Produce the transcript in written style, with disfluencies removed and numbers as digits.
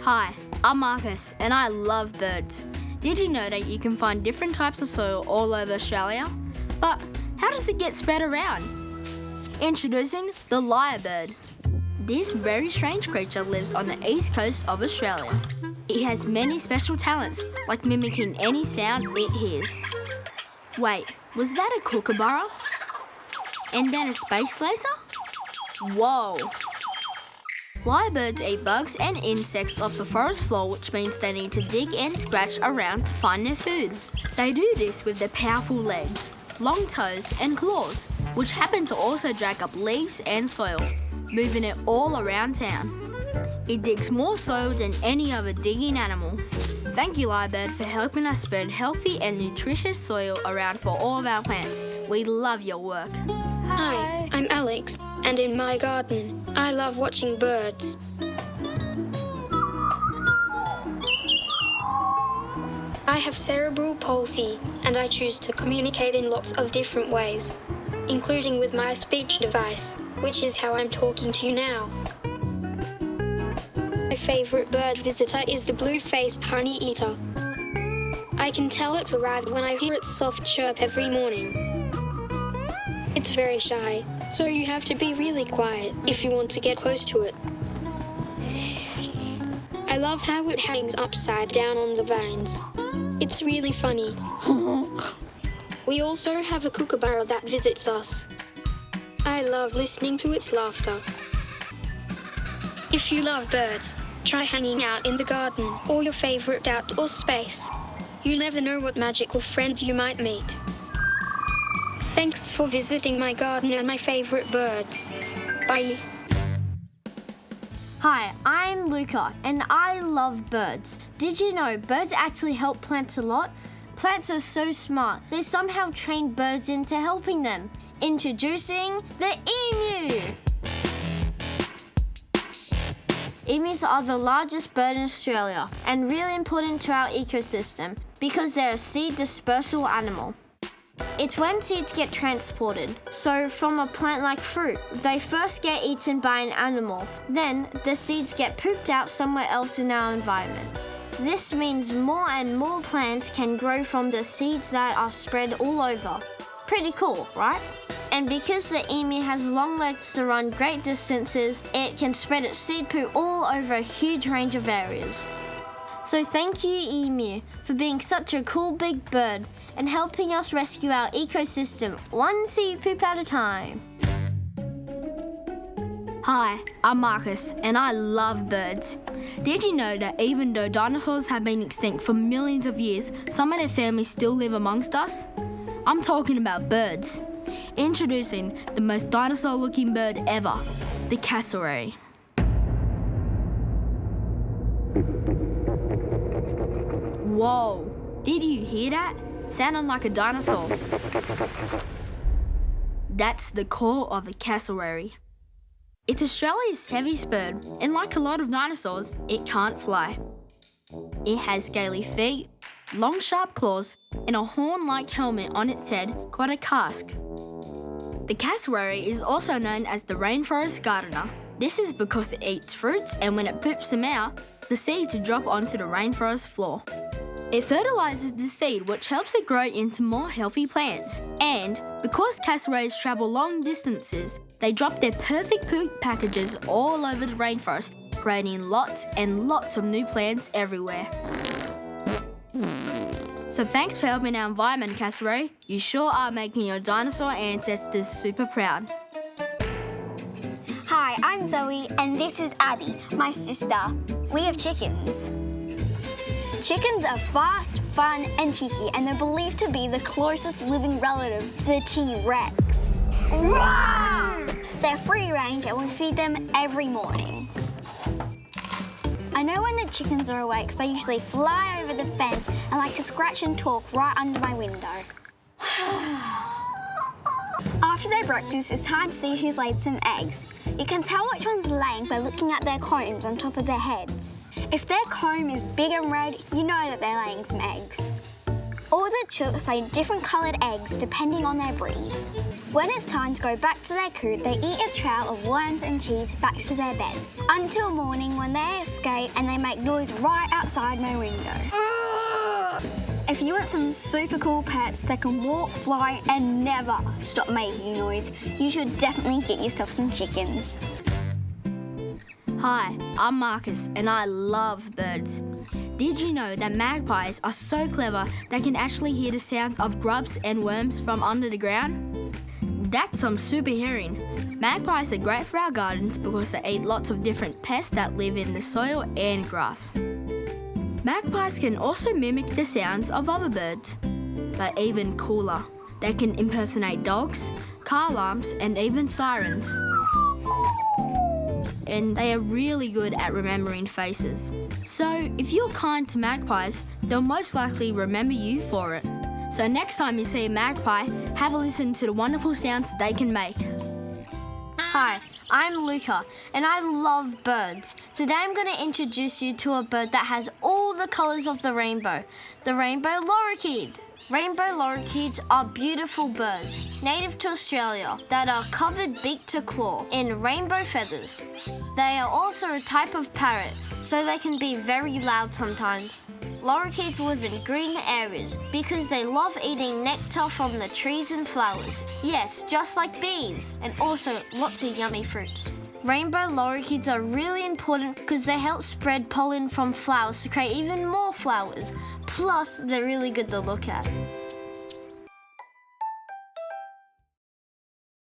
Hi, I'm Marcus and I love birds. Did you know that you can find different types of soil all over Australia? But how does it get spread around? Introducing the lyrebird. This very strange creature lives on the east coast of Australia. It has many special talents, like mimicking any sound it hears. Wait, was that a kookaburra? And then a space laser? Whoa! Lyrebirds eat bugs and insects off the forest floor, which means they need to dig and scratch around to find their food. They do this with their powerful legs, long toes and claws, which happen to also drag up leaves and soil, moving it all around town. It digs more soil than any other digging animal. Thank you, Lyrebird, for helping us spread healthy and nutritious soil around for all of our plants. We love your work. Hi, I'm Alex, and in my garden, I love watching birds. I have cerebral palsy, and I choose to communicate in lots of different ways, including with my speech device, which is how I'm talking to you now. My favourite bird visitor is the blue-faced honeyeater. I can tell it's arrived when I hear its soft chirp every morning. It's very shy, so you have to be really quiet if you want to get close to it. I love how it hangs upside down on the vines. It's really funny. We also have a kookaburra that visits us. I love listening to its laughter. If you love birds, try hanging out in the garden or your favourite outdoor space. You never know what magical friends you might meet. Thanks for visiting my garden and my favourite birds. Bye. Hi, I'm Luca and I love birds. Did you know birds actually help plants a lot? Plants are so smart, they somehow train birds into helping them. Introducing the emu! Emus are the largest bird in Australia and really important to our ecosystem because they're a seed dispersal animal. It's when seeds get transported. So from a plant like fruit, they first get eaten by an animal. Then the seeds get pooped out somewhere else in our environment. This means more and more plants can grow from the seeds that are spread all over. Pretty cool, right? And because the emu has long legs to run great distances, it can spread its seed poo all over a huge range of areas. So thank you, emu, for being such a cool big bird and helping us rescue our ecosystem one seed poop at a time. Hi, I'm Marcus and I love birds. Did you know that even though dinosaurs have been extinct for millions of years, some of their families still live amongst us? I'm talking about birds. Introducing the most dinosaur-looking bird ever, the cassowary. Whoa, did you hear that? Sounded like a dinosaur. That's the call of a cassowary. It's Australia's heaviest bird, and like a lot of dinosaurs, it can't fly. It has scaly feet, long sharp claws, and a horn-like helmet on its head called a casque. The cassowary is also known as the rainforest gardener. This is because it eats fruits, and when it poops them out, the seeds drop onto the rainforest floor. It fertilises the seed, which helps it grow into more healthy plants. And because cassowaries travel long distances, they drop their perfect poop packages all over the rainforest, creating lots and lots of new plants everywhere. So thanks for helping our environment, cassowary. You sure are making your dinosaur ancestors super proud. Hi, I'm Zoe, and this is Abby, my sister. We have chickens. Chickens are fast, fun, and cheeky, and they're believed to be the closest living relative to the T-Rex. Roar! They're free range, and we feed them every morning. I know when the chickens are awake because they usually fly over the fence and like to scratch and talk right under my window. After their breakfast, it's time to see who's laid some eggs. You can tell which one's laying by looking at their combs on top of their heads. If their comb is big and red, you know that they're laying some eggs. All the chooks lay different coloured eggs depending on their breed. When it's time to go back to their coop, they eat a trail of worms and cheese back to their beds. Until morning when they escape and they make noise right outside my window. If you want some super cool pets that can walk, fly and never stop making noise, you should definitely get yourself some chickens. Hi, I'm Marcus and I love birds. Did you know that magpies are so clever they can actually hear the sounds of grubs and worms from under the ground? That's some super hearing. Magpies are great for our gardens because they eat lots of different pests that live in the soil and grass. Magpies can also mimic the sounds of other birds, but even cooler. They can impersonate dogs, car alarms, and even sirens. And they are really good at remembering faces. So if you're kind to magpies, they'll most likely remember you for it. So next time you see a magpie, have a listen to the wonderful sounds they can make. Hi, I'm Luca, and I love birds. Today I'm going to introduce you to a bird that has all the colours of the rainbow lorikeet. Rainbow lorikeets are beautiful birds, native to Australia, that are covered beak to claw in rainbow feathers. They are also a type of parrot, so they can be very loud sometimes. Lorikeets live in green areas because they love eating nectar from the trees and flowers. Yes, just like bees, and also lots of yummy fruits. Rainbow lorikeets are really important because they help spread pollen from flowers to create even more flowers. Plus, they're really good to look at.